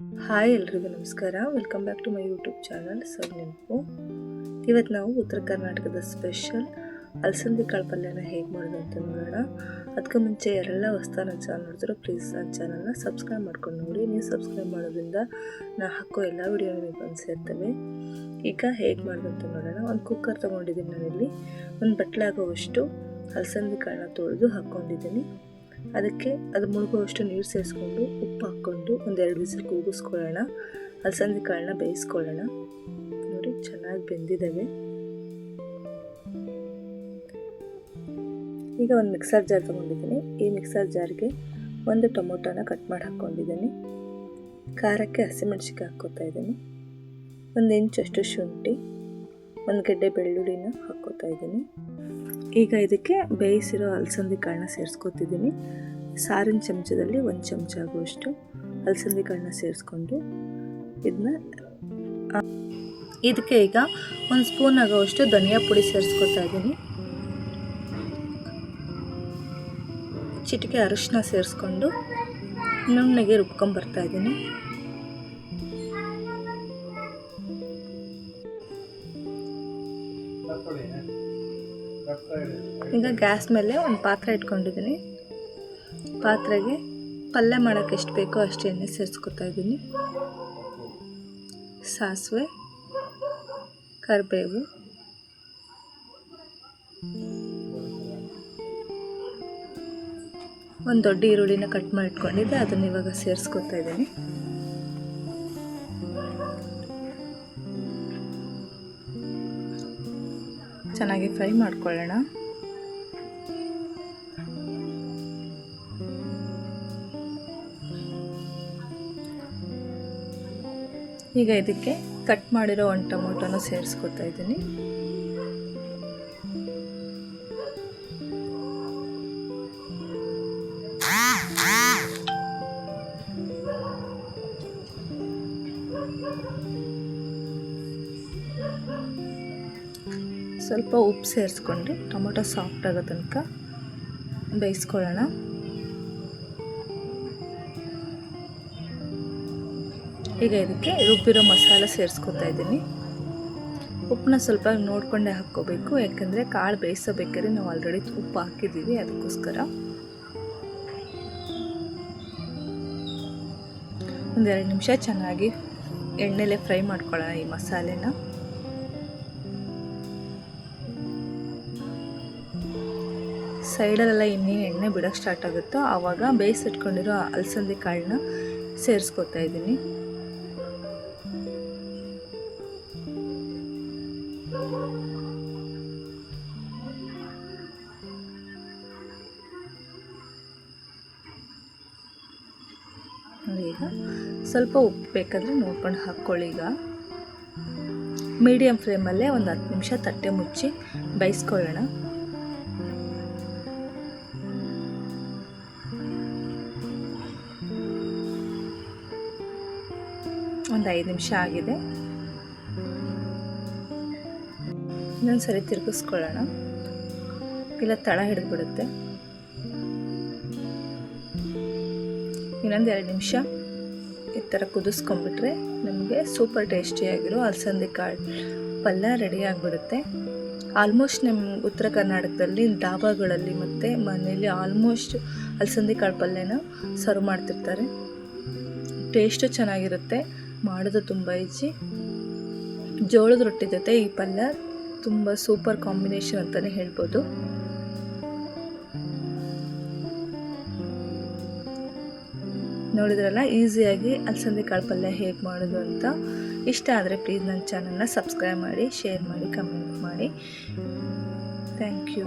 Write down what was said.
Hi ಎಲ್ರಿಗೂ ನಮಸ್ಕಾರ. Welcome back to my YouTube channel sir ನೆನಪು. ಇವತ್ತು ನಾವು ಉತ್ತರ ಕರ್ನಾಟಕದ ಸ್ಪೆಷಲ್ ಅಲಸಂದಿ ಕಾಳು ಪಲ್ಯನ ಹೇಗೆ ಮಾಡೋದು ಅಂತ ನೋಡೋಣ. ಅದಕ್ಕೆ ಮುಂಚೆ ಯಾರೆಲ್ಲ ಹೊಸ್ತಾ ನನ್ನ ಚಾನಲ್ ನೋಡಿದ್ರು ಪ್ಲೀಸ್ ನನ್ನ ಚಾನಲ್ನ ಸಬ್ಸ್ಕ್ರೈಬ್ ಮಾಡ್ಕೊಂಡು ನೋಡಿ. ನೀವು ಸಬ್ಸ್ಕ್ರೈಬ್ ಮಾಡೋದ್ರಿಂದ ನಾನು ಹಾಕೋ ಎಲ್ಲ ವಿಡಿಯೋ ನಿಮಗೆ ಬಂದು ಸೇರ್ತವೆ. ಈಗ ಹೇಗೆ ಮಾಡೋದು ಅಂತ ನೋಡೋಣ. ಒಂದು ಕುಕ್ಕರ್ ತೊಗೊಂಡಿದ್ದೀನಿ ನಾನಿಲ್ಲಿ. ಒಂದು ಬಟ್ಲಾಗುವಷ್ಟು ಅಲಸಂದಿ ಕಾಳನ್ನ ತೊಳೆದು ಹಾಕ್ಕೊಂಡಿದ್ದೀನಿ. ಅದಕ್ಕೆ ಅದು ಮುಳುಗುವಷ್ಟು ನೀರು ಸೇರಿಸ್ಕೊಂಡು ಉಪ್ಪು ಹಾಕ್ಕೊಂಡು ಒಂದೆರಡು ವಿಸಿಲ್ ಕೂಗಿಸ್ಕೊಳ್ಳೋಣ. ಅಲಸಂದಿ ಕಾಳನ್ನ ಬೇಯಿಸ್ಕೊಳ್ಳೋಣ. ನೋಡಿ ಚೆನ್ನಾಗಿ ಬೆಂದಿದ್ದಾವೆ. ಈಗ ಒಂದು ಮಿಕ್ಸರ್ ಜಾರ್ ತೊಗೊಂಡಿದ್ದೀನಿ. ಈ ಮಿಕ್ಸರ್ ಜಾರ್ಗೆ ಒಂದು ಟೊಮೊಟೊನ ಕಟ್ ಮಾಡಿ ಹಾಕ್ಕೊಂಡಿದ್ದೀನಿ. ಖಾರಕ್ಕೆ ಹಸಿಮೆಣಸಿನ್ಕಾಯಿ ಹಾಕ್ಕೋತಾ ಇದ್ದೀನಿ. ಒಂದು ಇಂಚಷ್ಟು ಶುಂಠಿ, ಒಂದು ಗೆಡ್ಡೆ ಬೆಳ್ಳುಳ್ಳಿನ ಹಾಕ್ಕೋತಾ ಇದ್ದೀನಿ. ಈಗ ಇದಕ್ಕೆ ಬೇಯಿಸಿರೋ ಅಲಸಂದಿ ಕಾಳನ್ನ ಸೇರಿಸ್ಕೊತಿದ್ದೀನಿ. ಸಾರಿನ ಚಮಚದಲ್ಲಿ ಒಂದು ಚಮಚ ಆಗುವಷ್ಟು ಅಲಸಂದಿ ಕಾಳನ್ನ ಸೇರಿಸ್ಕೊಂಡು ಇದಕ್ಕೆ ಈಗ ಒಂದು ಸ್ಪೂನ್ ಆಗುವಷ್ಟು ಧನಿಯಾ ಪುಡಿ ಸೇರಿಸ್ಕೊತಾ ಇದ್ದೀನಿ. ಚಿಟಿಕೆ ಅರಿಶಿನ ಸೇರಿಸ್ಕೊಂಡು ನುಣ್ಣಗೆ ರುಬ್ಕೊಂಬರ್ತಾ ಇದ್ದೀನಿ. ಈಗ ಗ್ಯಾಸ್ ಮೇಲೆ ಒಂದು ಪಾತ್ರೆ ಇಟ್ಕೊಂಡಿದ್ದೀನಿ. ಪಾತ್ರೆಗೆ ಪಲ್ಯ ಮಾಡೋಕ್ಕೆ ಎಷ್ಟು ಬೇಕೋ ಅಷ್ಟು ಎಣ್ಣೆ ಸೇರಿಸ್ಕೊತಾ ಇದ್ದೀನಿ. ಸಾಸಿವೆ, ಕರಿಬೇವು, ಒಂದು ದೊಡ್ಡ ಈರುಳ್ಳಿನ ಕಟ್ ಮಾಡಿ ಇಟ್ಕೊಂಡಿದ್ದೆ ಅದನ್ನು ಇವಾಗ ಸೇರಿಸ್ಕೊತಾ ಇದ್ದೀನಿ. ಚೆನ್ನಾಗಿ ಫ್ರೈ ಮಾಡ್ಕೊಳ್ಳೋಣ. ಈಗ ಇದಕ್ಕೆ ಕಟ್ ಮಾಡಿರೋ ಒಂದು ಟೊಮೊಟೊನ ಸೇರಿಸ್ಕೊತಾ ಇದ್ದೀನಿ. ಸ್ವಲ್ಪ ಉಪ್ಪು ಸೇರಿಸ್ಕೊಂಡು ಟೊಮೊಟೊ ಸಾಫ್ಟ್ ಆಗೋ ತನಕ ಬೇಯಿಸ್ಕೊಳ್ಳೋಣ. ಈಗ ಇದಕ್ಕೆ ರುಬ್ಬಿರೋ ಮಸಾಲ ಸೇರಿಸ್ಕೊತಾ ಇದ್ದೀನಿ. ಉಪ್ಪನ್ನ ಸ್ವಲ್ಪ ನೋಡಿಕೊಂಡೇ ಹಾಕ್ಕೋಬೇಕು, ಯಾಕಂದರೆ ಕಾಳು ಬೇಯಿಸೋಬೇಕಾದ್ರೆ ನಾವು ಆಲ್ರೆಡಿ ಉಪ್ಪು ಹಾಕಿದ್ದೀವಿ, ಅದಕ್ಕೋಸ್ಕರ. ಒಂದೆರಡು ನಿಮಿಷ ಚೆನ್ನಾಗಿ ಎಣ್ಣೆಲೆ ಫ್ರೈ ಮಾಡ್ಕೊಳ್ಳೋಣ ಈ ಮಸಾಲೆನ. ಸೈಡಲ್ಲೆಲ್ಲ ಇನ್ನೇನು ಎಣ್ಣೆ ಬಿಡೋಕ್ಕೆ ಸ್ಟಾರ್ಟ್ ಆಗುತ್ತೋ ಆವಾಗ ಬೇಯಿಸಿಟ್ಕೊಂಡಿರೋ ಅಲಸಂದಿ ಕಾಳನ್ನ ಸೇರಿಸ್ಕೊತಾ ಇದ್ದೀನಿ. ಈಗ ಸ್ವಲ್ಪ ಉಪ್ಪು ಬೇಕಾದರೆ ನೋಡ್ಕೊಂಡು ಹಾಕ್ಕೊಳ್ಳಿ. ಈಗ ಮೀಡಿಯಮ್ ಫ್ಲೇಮಲ್ಲೇ ಒಂದು 10 ನಿಮಿಷ ತಟ್ಟೆ ಮುಚ್ಚಿ ಬೇಯಿಸ್ಕೊಳ್ಳೋಣ. ಒಂದು 5 ನಿಮಿಷ ಆಗಿದೆ. ಇನ್ನೊಂದು ಸರಿ ತಿರುಗಿಸ್ಕೊಳ್ಳೋಣ, ಇಲ್ಲ ತಳ ಹಿಡಿದ್ಬಿಡುತ್ತೆ. ಇನ್ನೊಂದು 2 ನಿಮಿಷ ಈ ಥರ ಕುದಿಸ್ಕೊಂಡ್ಬಿಟ್ರೆ ನಮಗೆ ಸೂಪರ್ ಟೇಸ್ಟಿಯಾಗಿರೋ ಅಲಸಂದಿ ಕಾಳು ಪಲ್ಯ ರೆಡಿ ಆಗಿಬಿಡುತ್ತೆ. ಆಲ್ಮೋಸ್ಟ್ ನಮ್ಮ ಉತ್ತರ ಕರ್ನಾಟಕದಲ್ಲಿ ಡಾಬಾಗಳಲ್ಲಿ ಮತ್ತು ಮನೆಯಲ್ಲಿ ಆಲ್ಮೋಸ್ಟ್ ಅಲಸಂದಿ ಕಾಳು ಪಲ್ಯನ ಸರ್ವ್ ಮಾಡ್ತಿರ್ತಾರೆ. ಟೇಸ್ಟು ಚೆನ್ನಾಗಿರುತ್ತೆ, ಮಾಡೋದು ತುಂಬ ಈಜಿ. ಜೋಳದ ರೊಟ್ಟಿ ಜೊತೆ ಈ ಪಲ್ಯ ತುಂಬ ಸೂಪರ್ ಕಾಂಬಿನೇಷನ್ ಅಂತಲೇ ಹೇಳ್ಬೋದು. ನೋಡಿದ್ರಲ್ಲ ಈಸಿಯಾಗಿ ಅಲಸಂದಿ ಕಾಳು ಪಲ್ಯ ಹೇಗೆ ಮಾಡೋದು ಅಂತ. ಇಷ್ಟ ಆದರೆ ಪ್ಲೀಸ್ ನನ್ನ ಚಾನಲ್ನ ಸಬ್ಸ್ಕ್ರೈಬ್ ಮಾಡಿ, ಶೇರ್ ಮಾಡಿ, ಕಮೆಂಟ್ ಮಾಡಿ. Thank you.